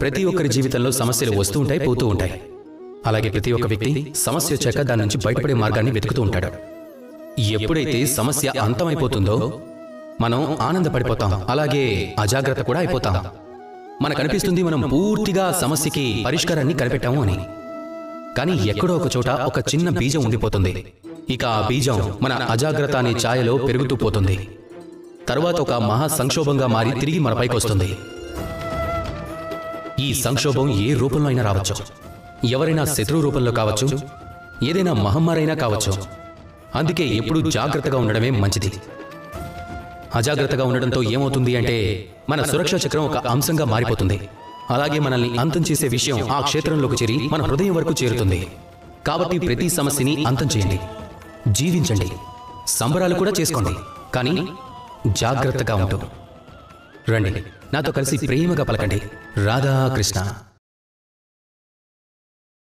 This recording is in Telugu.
ప్రతి ఒక్కరి జీవితంలో సమస్యలు వస్తూ ఉంటాయి, పోతూ ఉంటాయి. అలాగే ప్రతి ఒక్క వ్యక్తి సమస్య వచ్చాక దాని నుంచి బయటపడే మార్గాన్ని వెతుకుతూ ఉంటాడు. ఎప్పుడైతే సమస్య అంతమైపోతుందో మనం ఆనందపడిపోతాం, అలాగే అజాగ్రత్త కూడా అయిపోతాం. మనకు అనిపిస్తుంది మనం పూర్తిగా సమస్యకి పరిష్కారాన్ని కనిపెట్టాము అని. కానీ ఎక్కడో ఒక చోట ఒక చిన్న బీజం ఉండిపోతుంది. ఇక ఆ బీజం మన అజాగ్రత్త అనే ఛాయలో పెరుగుతూ పోతుంది. తరువాత ఒక మహా సంక్షోభంగా మారి తిరిగి మన పైకి వస్తుంది. ఈ సంక్షోభం ఏ రూపంలో అయినా రావచ్చు. ఎవరైనా శత్రువు రూపంలో కావచ్చు, ఏదైనా మహమ్మారైనా కావచ్చు. అందుకే ఎప్పుడూ జాగ్రత్తగా ఉండడమే మంచిది. అజాగ్రత్తగా ఉండడంతో ఏమవుతుంది అంటే మన సురక్షా చక్రం ఒక అంశంగా మారిపోతుంది. అలాగే మనల్ని అంతం చేసే విషయం ఆ క్షేత్రంలోకి చేరి మన హృదయం వరకు చేరుతుంది. కాబట్టి ప్రతి సమస్యని అంతం చేయండి, జీవించండి, సంబరాలు కూడా చేసుకోండి, కానీ జాగ్రత్తగా ఉంటూ రండి. నాతో కలిసి ప్రేమగా పలకండి, రాధా కృష్ణ.